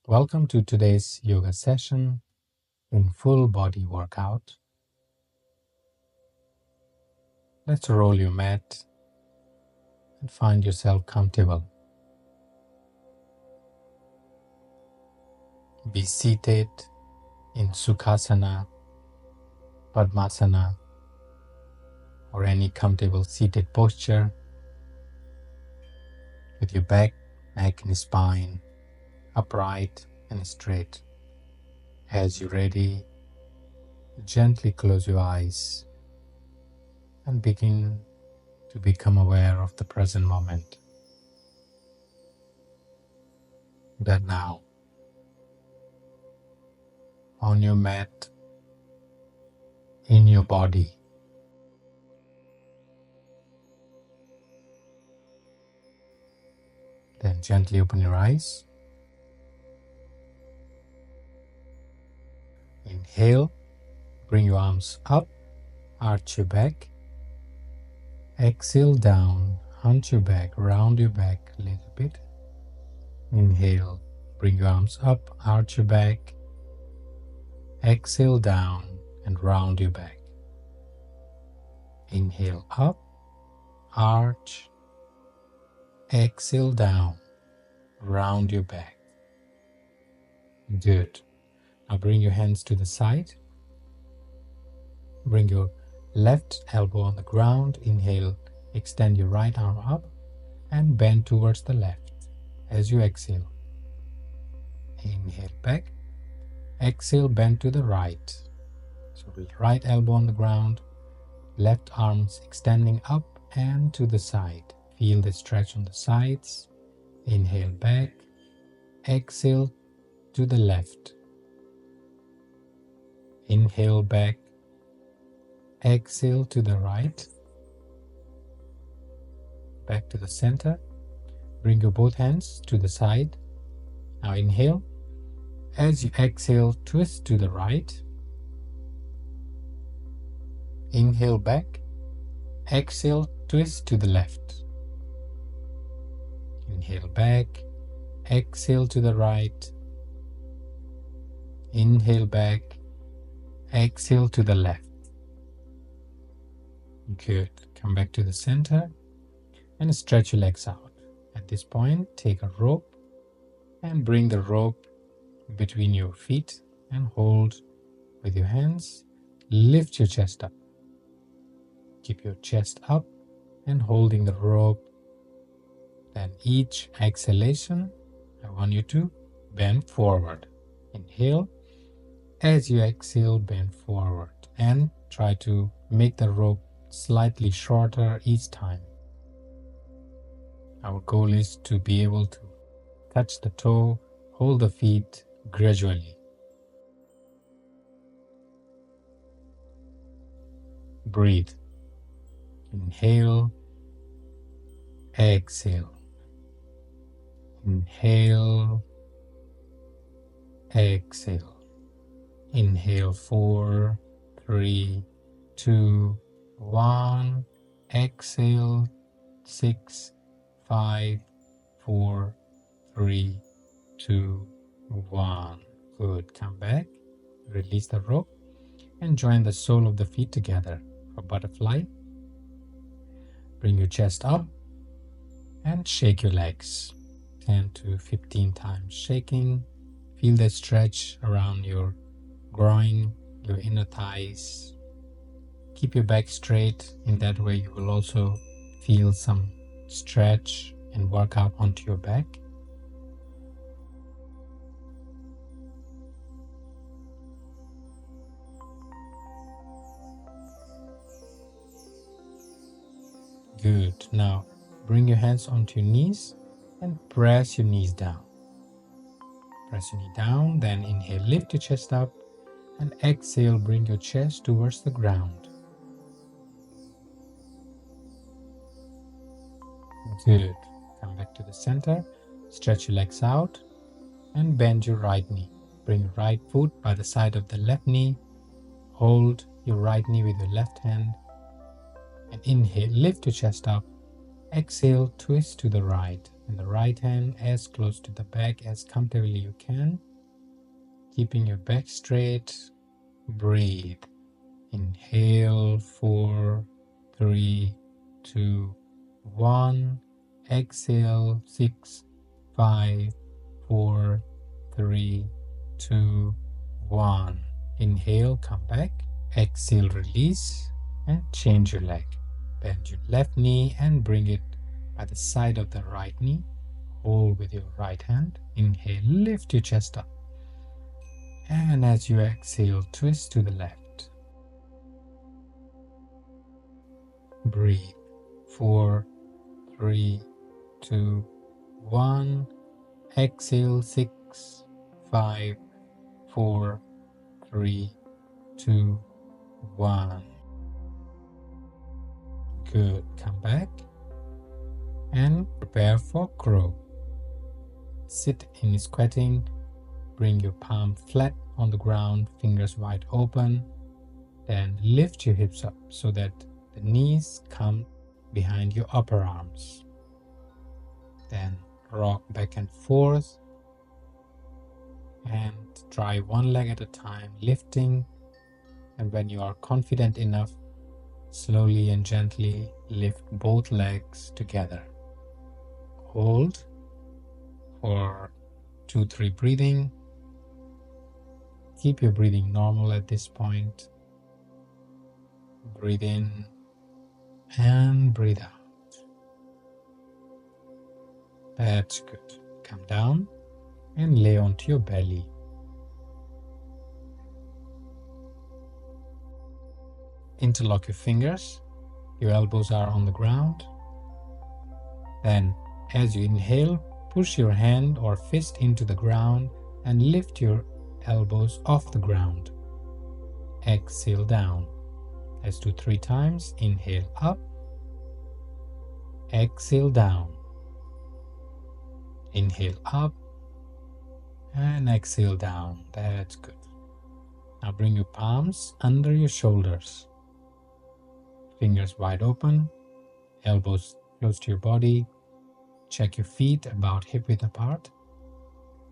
Welcome to today's yoga session in full body workout. Let's roll your mat and find yourself comfortable. Be seated in Sukhasana, Padmasana, or any comfortable seated posture with your back, neck and spine upright and straight. As you're ready, gently close your eyes and begin to become aware of the present moment. That now, on your mat, in your body, then gently open your eyes. Inhale, bring your arms up, arch your back. Exhale down, hunch your back, round your back a little bit. Inhale, bring your arms up, arch your back. Exhale down and round your back. Inhale up, arch. Exhale down, round your back. Good. Now bring your hands to the side. Bring your left elbow on the ground. Inhale, extend your right arm up and bend towards the left as you exhale. Inhale back. Exhale, bend to the right. So right elbow on the ground, left arms extending up and to the side. Feel the stretch on the sides. Inhale back. Exhale to the left. Inhale back. Exhale to the right. Back to the center. Bring your both hands to the side. Now inhale. As you exhale, twist to the right. Inhale back. Exhale, twist to the left. Inhale back. Exhale to the right. Inhale back. Exhale to the left. Good. Come back to the center and stretch your legs out. At this point, take a rope and bring the rope between your feet and hold with your hands. Lift your chest up. Keep your chest up and holding the rope. Then each exhalation, I want you to bend forward. Inhale. As you exhale, bend forward and try to make the rope slightly shorter each time. Our goal is to be able to touch the toe, hold the feet gradually. Breathe. Inhale. Exhale. Inhale. Exhale. Inhale 4, 3, 2, 1. Exhale 6, 5, 4, 3, 2, 1. Good. Come back. Release the rope and join the sole of the feet together for butterfly. Bring your chest up and shake your legs 10 to 15 times. Shaking. Feel the stretch around your groin, your inner thighs. Keep your back straight. In that way you will also feel some stretch and workout onto your back. Good. Now bring your hands onto your knees and press your knees down. Press your knee down, then inhale, lift your chest up, and exhale, bring your chest towards the ground. Good. Come back to the center, stretch your legs out, and bend your right knee. Bring your right foot by the side of the left knee. Hold your right knee with your left hand, and inhale, lift your chest up. Exhale, twist to the right. And the right hand as close to the back as comfortably you can. Keeping your back straight. Breathe. Inhale, 4, 3, 2, 1. Exhale, 6, 5, 4, 3, 2, 1. Inhale, come back. Exhale, release and change your leg. Bend your left knee and bring it by the side of the right knee. Hold with your right hand. Inhale, lift your chest up. And as you exhale, twist to the left. Breathe. 4, 3, 2, 1. Exhale, 6, 5, 4, 3, 2, 1. Good. Come back and prepare for crow. Sit in squatting. Bring your palm flat on the ground, fingers wide open. Then lift your hips up so that the knees come behind your upper arms. Then rock back and forth and try one leg at a time, lifting. And when you are confident enough, slowly and gently lift both legs together. Hold for 2-3 breathing. Keep your breathing normal at this point. Breathe in and breathe out. That's good. Come down and lay onto your belly. Interlock your fingers. Your elbows are on the ground. Then, as you inhale, push your hand or fist into the ground and lift your elbows off the ground. Exhale down. Let's do 3 times. Inhale up. Exhale down. Inhale up. And exhale down. That's good. Now bring your palms under your shoulders. Fingers wide open. Elbows close to your body. Check your feet about hip width apart.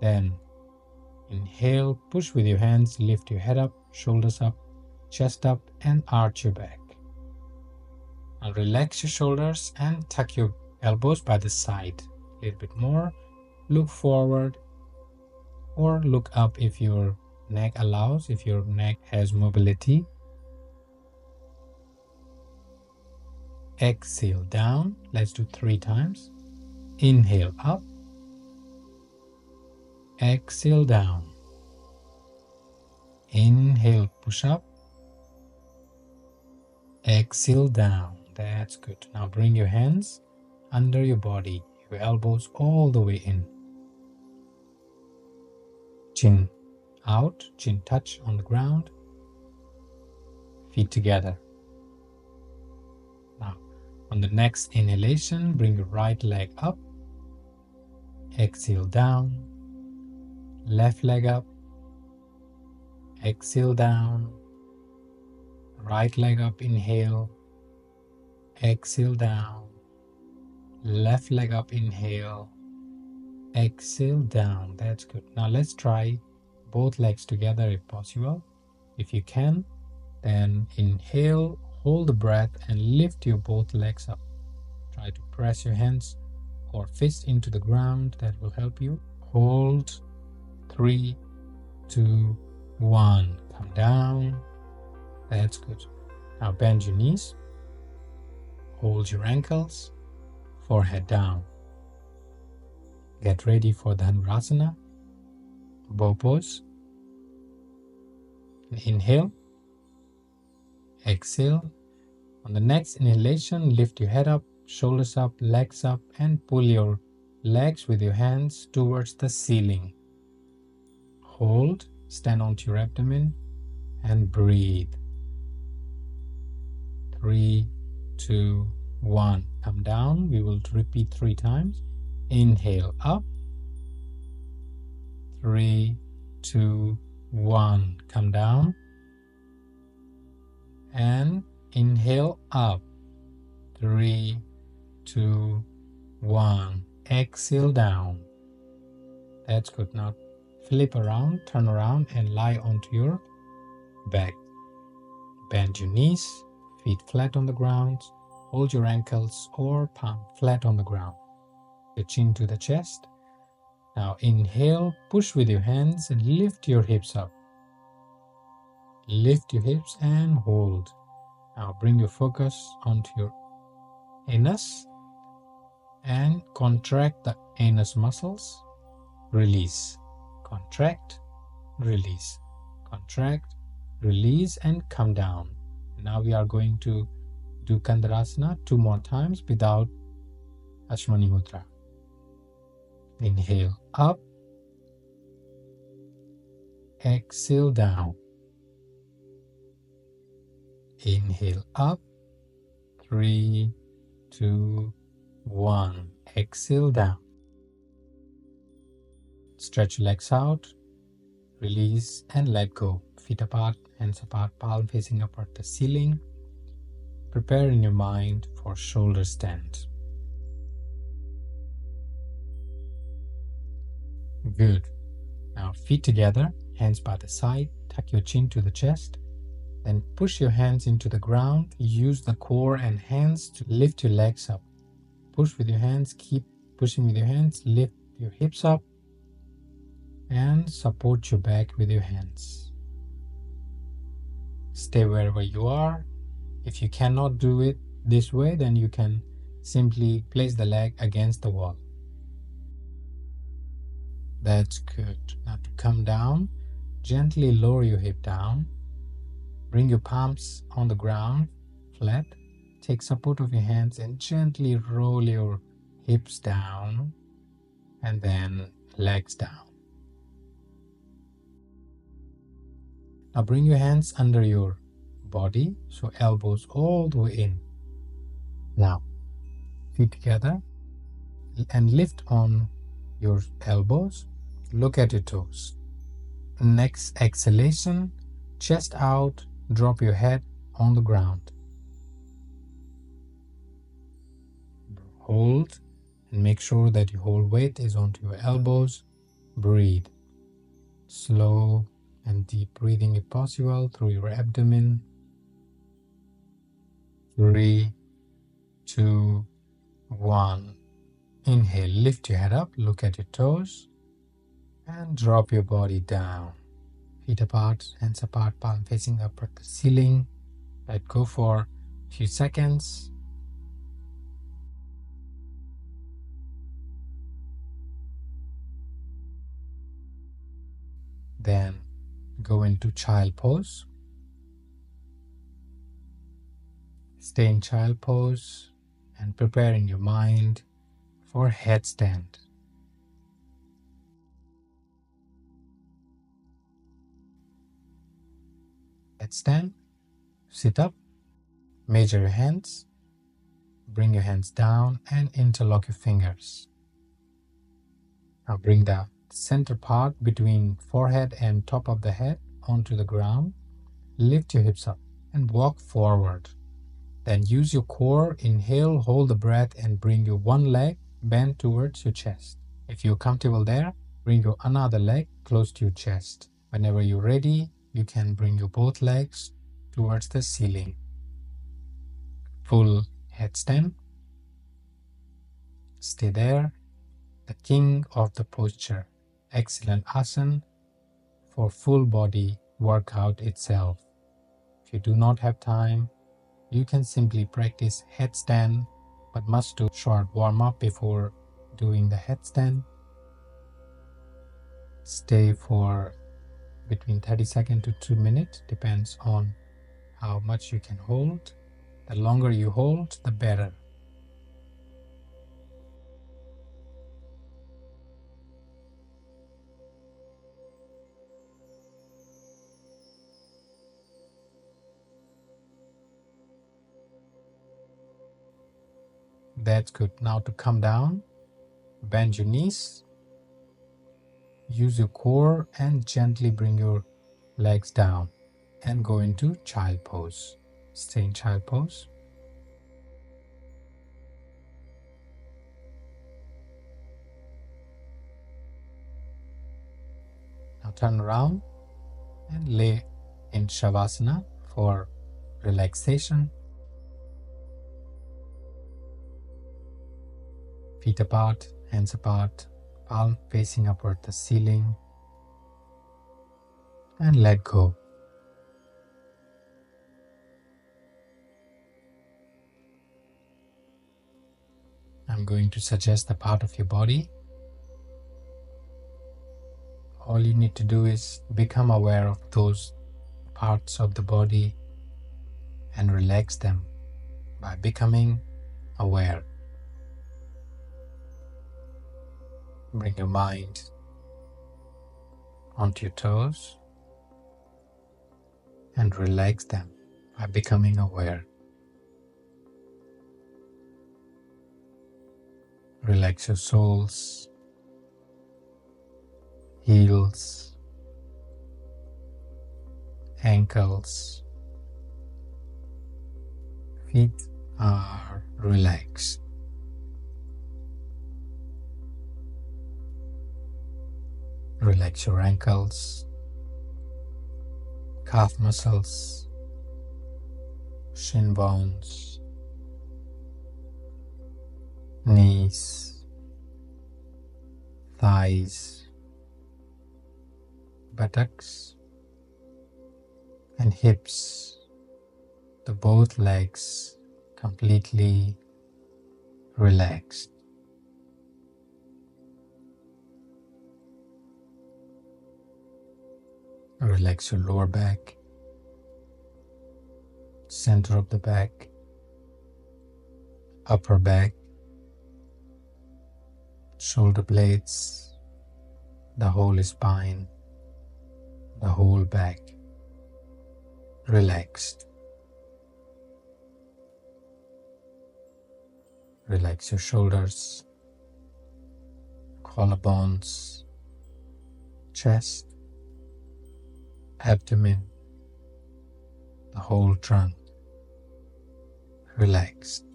Then inhale, push with your hands, lift your head up, shoulders up, chest up, and arch your back. Now relax your shoulders and tuck your elbows by the side. A little bit more. Look forward or look up if your neck allows, if your neck has mobility. Exhale down. Let's do 3 times. Inhale up. Exhale down. Inhale, push up. Exhale down. That's good. Now bring your hands under your body, your elbows all the way in. Chin out, chin touch on the ground. Feet together. Now, on the next inhalation, bring your right leg up. Exhale down. Left leg up. Exhale down. Right leg up, inhale. Exhale down. Left leg up, inhale. Exhale down. That's good. Now let's try both legs together if possible. If you can, then inhale, hold the breath and lift your both legs up. Try to press your hands or fist into the ground. That will help you. Hold. 3, 2, 1. Come down. That's good. Now bend your knees. Hold your ankles. Forehead down. Get ready for the Dhanurasana. Bow pose. Inhale. Exhale. On the next inhalation, lift your head up, shoulders up, legs up, and pull your legs with your hands towards the ceiling. Hold, stand onto your abdomen, and breathe. 3, 2, 1. Come down. We will repeat 3 times. Inhale up. 3, 2, 1. Come down. And inhale up. 3, 2, 1. exhale down. That's good. Now flip around, turn around and lie onto your back. Bend your knees, feet flat on the ground. Hold your ankles or palm flat on the ground. Your chin to the chest. Now inhale, push with your hands and lift your hips up. Lift your hips and hold. Now bring your focus onto your anus and contract the anus muscles. Release. Contract, release. Contract, release and come down. Now we are going to do Kandarasana 2 more times without Ashwani Mudra. Inhale up, exhale down. Inhale up, 3, 2, 1. Exhale down. Stretch legs out, release and let go. Feet apart, hands apart, palm facing upward the ceiling. Prepare in your mind for shoulder stand. Good. Now feet together, hands by the side, tuck your chin to the chest. Then push your hands into the ground. Use the core and hands to lift your legs up. Push with your hands, keep pushing with your hands, lift your hips up and support your back with your hands. Stay wherever you are. If you cannot do it this way, then you can simply place the leg against the wall. That's good. Now to come down, gently lower your hip down. Bring your palms on the ground, flat. Take support of your hands and gently roll your hips down and then legs down. Now bring your hands under your body, so elbows all the way in. Now, feet together and lift on your elbows. Look at your toes. Next exhalation, chest out, drop your head on the ground. Hold and make sure that your whole weight is onto your elbows. Breathe. Slow and deep breathing if possible through your abdomen. 3, 2, 1. Inhale, lift your head up, look at your toes and drop your body down. Feet apart, hands apart, palm facing up at the ceiling. Let go for a few seconds. Then go into child pose. Stay in child pose and prepare in your mind for headstand. Headstand. Sit up. Measure your hands. Bring your hands down and interlock your fingers. Now bring the center part between forehead and top of the head onto the ground. Lift your hips up and walk forward. Then use your core. Inhale, hold the breath and bring your one leg bent towards your chest. If you're comfortable there, bring your another leg close to your chest. Whenever you're ready, you can bring your both legs towards the ceiling. Full headstand. Stay there. The king of the posture. Excellent asana for full body workout itself. If you do not have time, you can simply practice headstand, but must do short warm-up before doing the headstand. Stay for between 30 seconds to 2 minutes, depends on how much you can hold. The longer you hold, the better. That's good. Now to come down, bend your knees, use your core and gently bring your legs down and go into child pose. Stay in child pose. Now turn around and lay in Shavasana for relaxation. Feet apart, hands apart, palm facing upward the ceiling, and let go. I'm going to suggest a part of your body. All you need to do is become aware of those parts of the body and relax them by becoming aware. Bring your mind onto your toes and relax them by becoming aware. Relax your soles, heels, ankles. Feet are relaxed. Relax your ankles, calf muscles, shin bones, knees, thighs, buttocks, and hips. Both legs completely relaxed. Relax your lower back, center of the back, upper back, shoulder blades, the whole spine, the whole back relaxed. Relax your shoulders, collarbones, chest, abdomen, the whole trunk relaxed.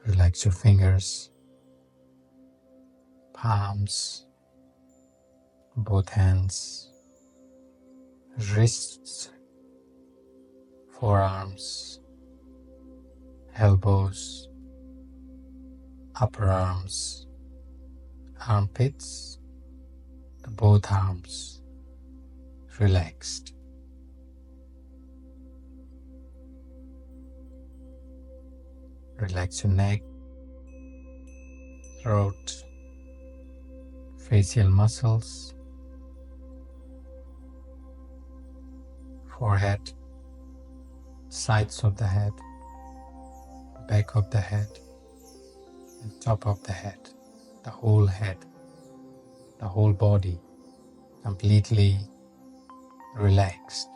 Relax your fingers, palms, both hands, wrists, forearms, elbows, upper arms, armpits, both arms relaxed. Relax your neck, throat, facial muscles, forehead, sides of the head, back of the head, and top of the head, the whole body completely relaxed.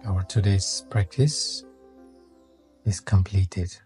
Our today's practice is completed.